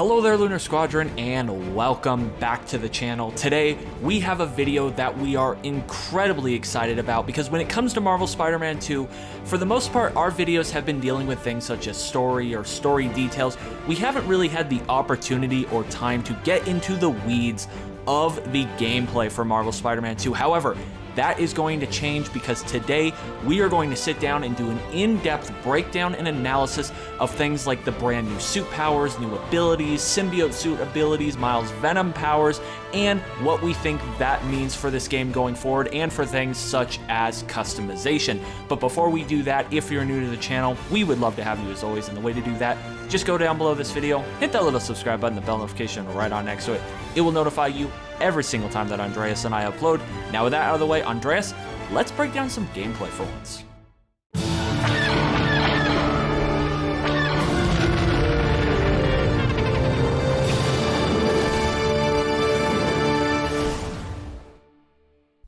Hello there, Lunar Squadron, and welcome back to the channel. Today, we have a video that we are incredibly excited about because when it comes to Marvel Spider-Man 2, for the most part, our videos have been dealing with things such as story or story details. We haven't really had the opportunity or time to get into the weeds of the gameplay for Marvel Spider-Man 2. However, that is going to change because today we are going to sit down and do an in-depth breakdown and analysis of things like the brand new suit powers, new abilities, symbiote suit abilities, Miles' Venom powers, and what we think that means for this game going forward and for things such as customization. But before we do that, if you're new to the channel, we would love to have you as always, and the way to do that, just go down below this video, hit that little subscribe button, the bell notification right on next to it. It will notify you every single time that Andreas and I upload. Now with that out of the way, Andreas, let's break down some gameplay for once.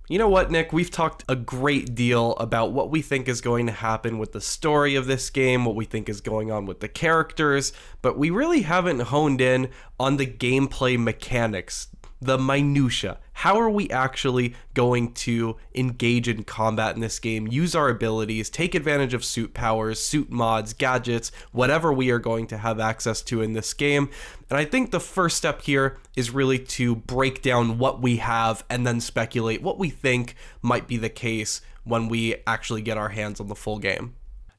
You know what, Nick? We've talked a great deal about what we think is going to happen with the story of this game, what we think is going on with the characters, but we really haven't honed in on the gameplay mechanics, the minutia. How are we actually going to engage in combat in this game, use our abilities, take advantage of suit powers, suit mods, gadgets, whatever we are going to have access to in this game? And I think the first step here is really to break down what we have and then speculate what we think might be the case when we actually get our hands on the full game.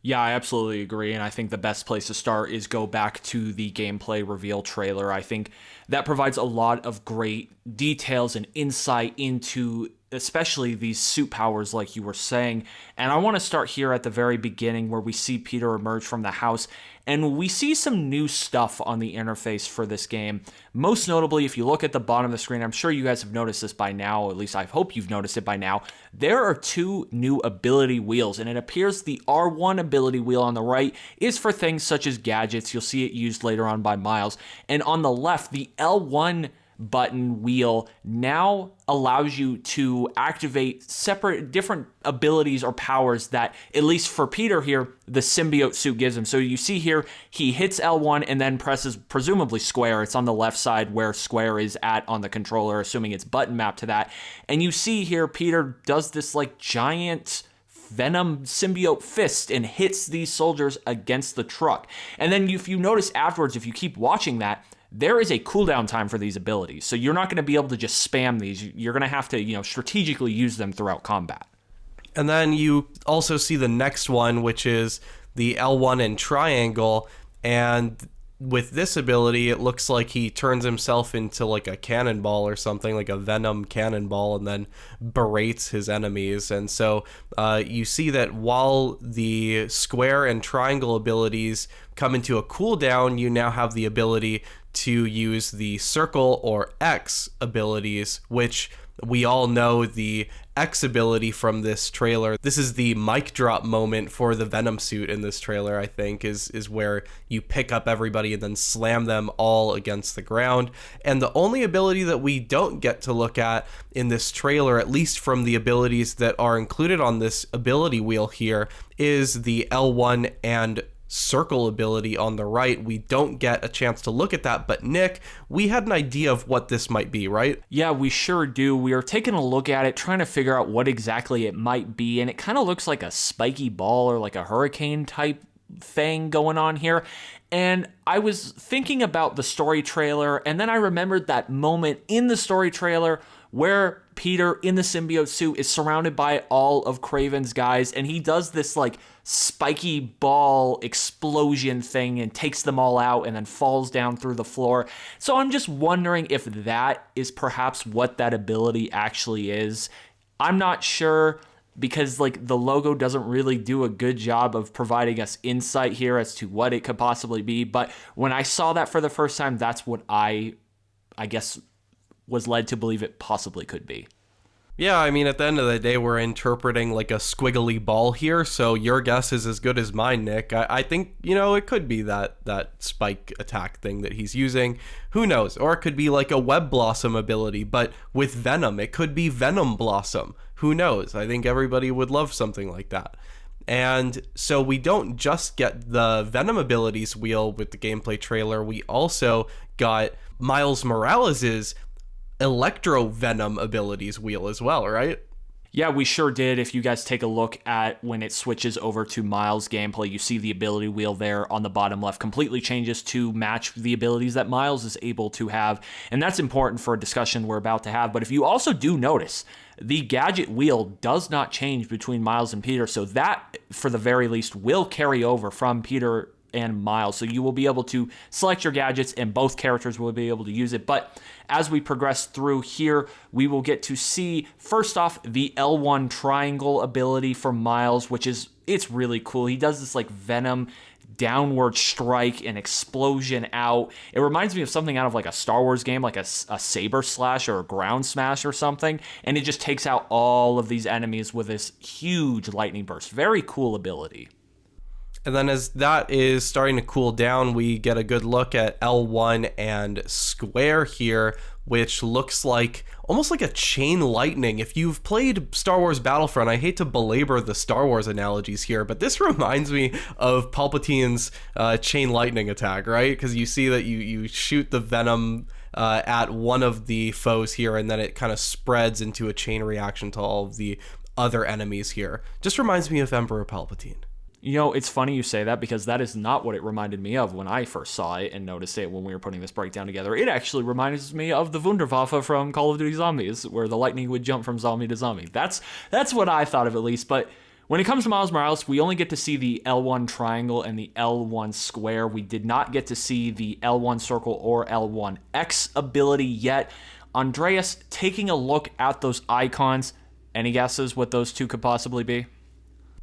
Yeah, I absolutely agree, and I think the best place to start is go back to the gameplay reveal trailer. I think that provides a lot of great details and insight into especially these suit powers like you were saying. And I want to start here at the very beginning where we see Peter emerge from the house, and we see some new stuff on the interface for this game. Most notably, if you look at the bottom of the screen, I'm sure you guys have noticed this by now, at least I hope you've noticed it by now, there are two new ability wheels, and it appears the R1 ability wheel on the right is for things such as gadgets. You'll see it used later on by Miles. And on the left, the L1 button wheel now allows you to activate separate different abilities or powers that, at least for Peter here, the symbiote suit gives him. So you see here, he hits L1 and then presses presumably square. It's on the left side where square is at on the controller, assuming it's button mapped to that. And you see here, Peter does this like giant Venom symbiote fist and hits these soldiers against the truck. And then if you notice afterwards, if you keep watching that, there is a cooldown time for these abilities. So you're not going to be able to just spam these. You're going to have to, strategically use them throughout combat. And then you also see the next one, which is the L1 and triangle. And with this ability, it looks like he turns himself into like a cannonball or something, like a Venom cannonball, and then berates his enemies. And so you see that while the square and triangle abilities come into a cooldown, you now have the ability to use the circle or X abilities, which we all know the X ability from this trailer. This is the mic drop moment for the Venom suit in this trailer, I think, is where you pick up everybody and then slam them all against the ground. And the only ability that we don't get to look at in this trailer, at least from the abilities that are included on this ability wheel here, is the L1 and circle ability on the right. We don't get a chance to look at that, but Nick, we had an idea of what this might be, right? Yeah, we sure do. We are taking a look at it, trying to figure out what exactly it might be, and it kind of looks like a spiky ball or like a hurricane type thing going on here. And I was thinking about the story trailer, and then I remembered that moment in the story trailer where Peter in the symbiote suit is surrounded by all of Kraven's guys, and he does this like spiky ball explosion thing and takes them all out and then falls down through the floor. So I'm just wondering if that is perhaps what that ability actually is. I'm not sure, because like the logo doesn't really do a good job of providing us insight here as to what it could possibly be. But when I saw that for the first time, that's what I guess was led to believe it possibly could be. Yeah, I mean, at the end of the day, we're interpreting like a squiggly ball here, so your guess is as good as mine, Nick. I think, it could be that spike attack thing that he's using. Who knows? Or it could be like a Web Blossom ability, but with Venom. It could be Venom Blossom. Who knows? I think everybody would love something like that. And so we don't just get the Venom abilities wheel with the gameplay trailer, we also got Miles Morales' electro Venom abilities wheel as well, right? Yeah, we sure did. If you guys take a look at when it switches over to Miles gameplay, you see the ability wheel there on the bottom left completely changes to match the abilities that Miles is able to have. And that's important for a discussion we're about to have. But if you also do notice, the gadget wheel does not change between Miles and Peter. So that, for the very least, will carry over from Peter and Miles. So you will be able to select your gadgets and both characters will be able to use it. But as we progress through here, we will get to see, first off, the L1 triangle ability for Miles, which is, it's really cool. He does this like Venom downward strike and explosion out. It reminds me of something out of like a Star Wars game, like a saber slash or a ground smash or something. And it just takes out all of these enemies with this huge lightning burst. Very cool ability. And then as that is starting to cool down, we get a good look at L1 and Square here, which looks like almost like a chain lightning. If you've played Star Wars Battlefront, I hate to belabor the Star Wars analogies here, but this reminds me of Palpatine's chain lightning attack, right? Because you see that you shoot the Venom at one of the foes here, and then it kind of spreads into a chain reaction to all of the other enemies here. Just reminds me of Emperor Palpatine. You know, it's funny you say that because that is not what it reminded me of when I first saw it and noticed it when we were putting this breakdown together. It actually reminds me of the Wunderwaffe from Call of Duty Zombies, where the lightning would jump from zombie to zombie. That's what I thought of at least. But when it comes to Miles Morales, we only get to see the L1 triangle and the L1 square. We did not get to see the L1 circle or L1X ability yet. Andreas, taking a look at those icons, any guesses what those two could possibly be?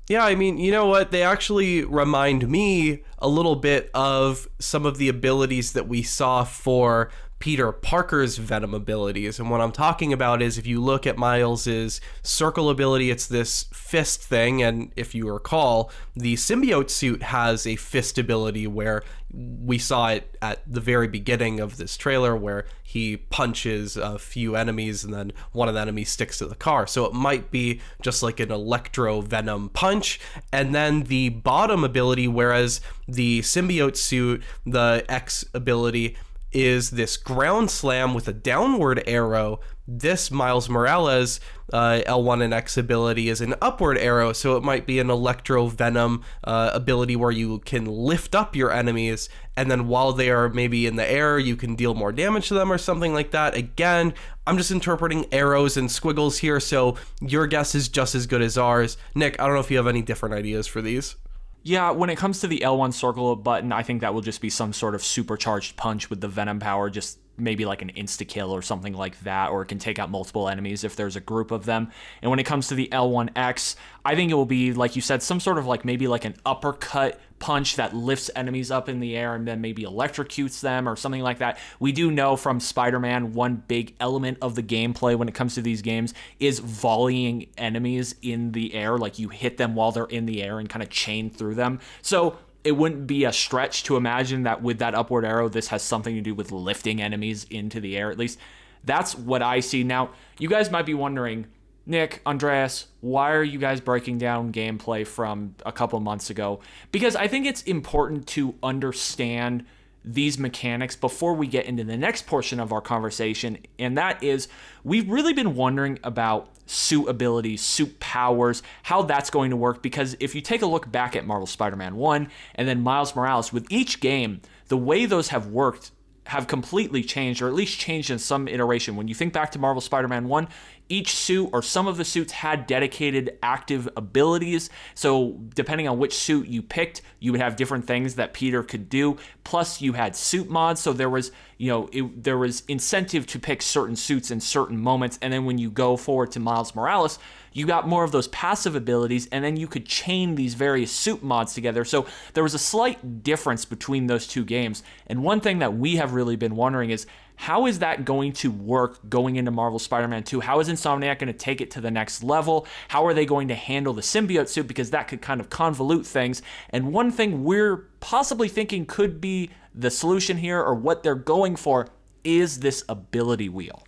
Yeah, I mean, you know what? They actually remind me a little bit of some of the abilities that we saw for Peter Parker's Venom abilities. And what I'm talking about is if you look at Miles's circle ability, it's this fist thing. And if you recall, the symbiote suit has a fist ability where we saw it at the very beginning of this trailer where he punches a few enemies and then one of the enemies sticks to the car. So it might be just like an electro Venom punch. And then the bottom ability, whereas the symbiote suit, the X ability, is this ground slam with a downward arrow. This Miles Morales L1 and X ability is an upward arrow, so it might be an electro Venom ability where you can lift up your enemies, and then while they are maybe in the air, you can deal more damage to them or something like that. Again, I'm just interpreting arrows and squiggles here, so your guess is just as good as ours. Nick, I don't know if you have any different ideas for these. Yeah, when it comes to the L1 circle button, I think that will just be some sort of supercharged punch with the Venom power, just maybe like an insta-kill or something like that, or it can take out multiple enemies if there's a group of them. And when it comes to the L1X, I think it will be, like you said, some sort of like maybe like an uppercut punch that lifts enemies up in the air and then maybe electrocutes them or something like that. We do know from Spider-Man one big element of the gameplay when it comes to these games is volleying enemies in the air, like you hit them while they're in the air and kind of chain through them. So it wouldn't be a stretch to imagine that with that upward arrow, this has something to do with lifting enemies into the air. At least that's what I see. Now, you guys might be wondering, Nick, Andreas, why are you guys breaking down gameplay from a couple months ago? Because I think it's important to understand these mechanics before we get into the next portion of our conversation, and that is we've really been wondering about suit abilities, suit powers, how that's going to work, because if you take a look back at Marvel Spider-Man 1 and then Miles Morales, with each game, the way those have worked have completely changed, or at least changed in some iteration. When you think back to Marvel Spider-Man 1, each suit or some of the suits had dedicated active abilities. So depending on which suit you picked, you would have different things that Peter could do. Plus you had suit mods. So there was, there was incentive to pick certain suits in certain moments. And then when you go forward to Miles Morales, you got more of those passive abilities, and then you could chain these various suit mods together. So there was a slight difference between those two games. And one thing that we have really been wondering is, how is that going to work going into Marvel Spider-Man 2? How is Insomniac going to take it to the next level? How are they going to handle the symbiote suit? Because that could kind of convolute things. And one thing we're possibly thinking could be the solution here, or what they're going for, is this ability wheel.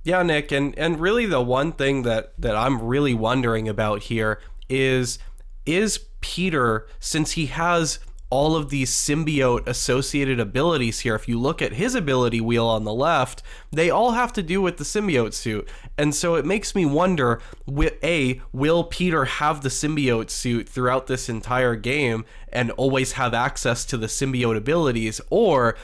Yeah, Nick, and really the one thing that I'm really wondering about here is Peter, since he has all of these symbiote associated abilities here, if you look at his ability wheel on the left, they all have to do with the symbiote suit. And so it makes me wonder, will Peter have the symbiote suit throughout this entire game and always have access to the symbiote abilities? Or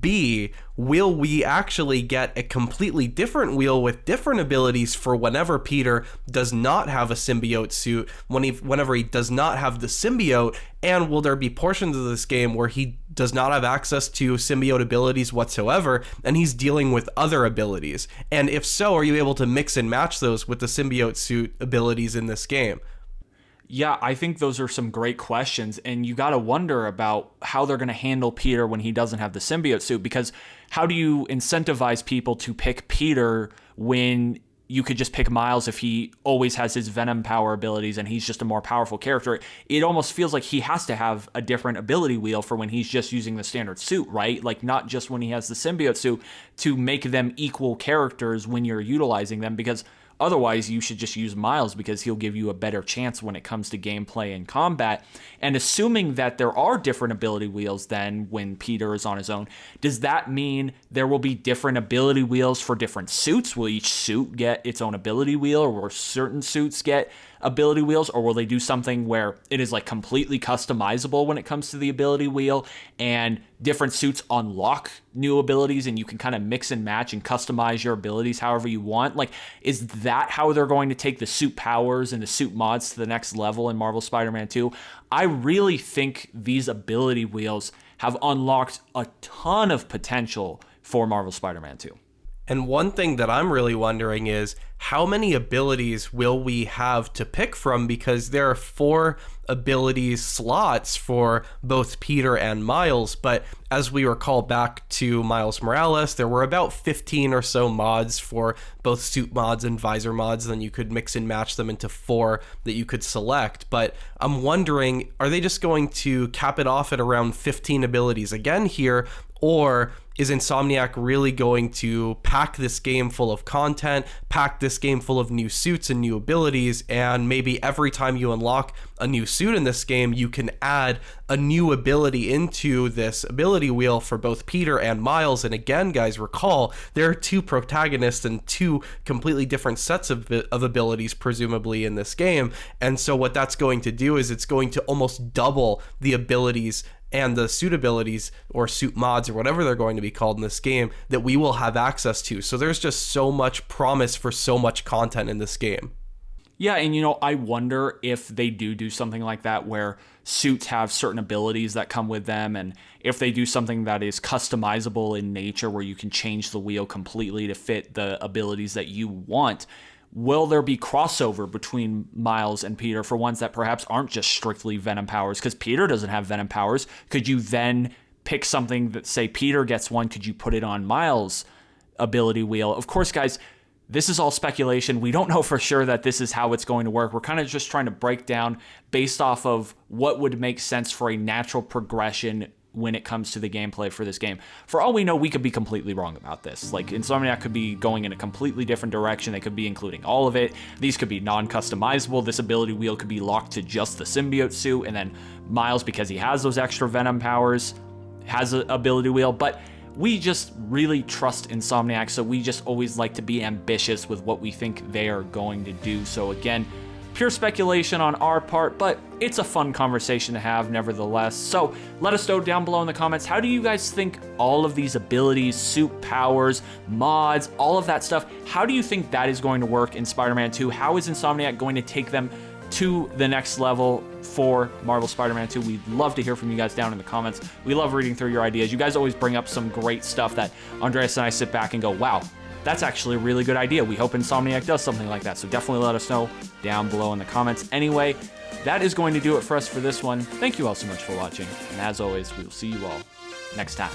B, will we actually get a completely different wheel with different abilities for whenever Peter does not have a symbiote suit, whenever he does not have the symbiote? And will there be portions of this game where he does not have access to symbiote abilities whatsoever, and he's dealing with other abilities? And if so, are you able to mix and match those with the symbiote suit abilities in this game? Yeah, I think those are some great questions, and you got to wonder about how they're going to handle Peter when he doesn't have the symbiote suit, because how do you incentivize people to pick Peter when you could just pick Miles if he always has his Venom power abilities and he's just a more powerful character? It almost feels like he has to have a different ability wheel for when he's just using the standard suit, right? Like not just when he has the symbiote suit, to make them equal characters when you're utilizing them, because otherwise, you should just use Miles because he'll give you a better chance when it comes to gameplay and combat. And assuming that there are different ability wheels then when Peter is on his own, does that mean there will be different ability wheels for different suits? Will each suit get its own ability wheel, or will certain suits get ability wheels? Or will they do something where it is like completely customizable when it comes to the ability wheel, and different suits unlock new abilities and you can kind of mix and match and customize your abilities however you want? Like, is that how they're going to take the suit powers and the suit mods to the next level in Marvel Spider-Man 2? I really think these ability wheels have unlocked a ton of potential for Marvel Spider-Man 2. And one thing that I'm really wondering is, how many abilities will we have to pick from? Because there are 4 abilities slots for both Peter and Miles, but as we recall back to Miles Morales, there were about 15 or so mods for both suit mods and visor mods. Then you could mix and match them into 4 that you could select. But I'm wondering, are they just going to cap it off at around 15 abilities again here? Or is Insomniac really going to pack this game full of content, pack this game full of new suits and new abilities, and maybe every time you unlock a new suit in this game, you can add a new ability into this ability wheel for both Peter and Miles? And again, guys, recall, there are 2 protagonists and 2 completely different sets of abilities, presumably, in this game. And so what that's going to do is it's going to almost double the abilities and the suit abilities, or suit mods, or whatever they're going to be called in this game, that we will have access to. So there's just so much promise for so much content in this game. Yeah, and I wonder if they do something like that where suits have certain abilities that come with them, and if they do something that is customizable in nature where you can change the wheel completely to fit the abilities that you want. Will there be crossover between Miles and Peter for ones that perhaps aren't just strictly Venom powers? Because Peter doesn't have Venom powers. Could you then pick something that, say, Peter gets one, could you put it on Miles' ability wheel? Of course, guys, this is all speculation. We don't know for sure that this is how it's going to work. We're kind of just trying to break down based off of what would make sense for a natural progression when it comes to the gameplay for this game. For all we know, we could be completely wrong about this. Like, Insomniac could be going in a completely different direction. They could be including all of it. These could be non-customizable. This ability wheel could be locked to just the symbiote suit, and then Miles, because he has those extra Venom powers, has an ability wheel. But we just really trust Insomniac, so we just always like to be ambitious with what we think they are going to do. So again, pure speculation on our part, but it's a fun conversation to have nevertheless. So let us know down below in the comments, how do you guys think all of these abilities, suit powers, mods, all of that stuff, how do you think that is going to work in Spider-Man 2? How is Insomniac going to take them to the next level for Marvel Spider-Man 2? We'd love to hear from you guys down in the comments. We love reading through your ideas. You guys always bring up some great stuff that Andreas and I sit back and go, wow, that's actually a really good idea. We hope Insomniac does something like that. So definitely let us know down below in the comments. Anyway, that is going to do it for us for this one. Thank you all so much for watching. And as always, we will see you all next time.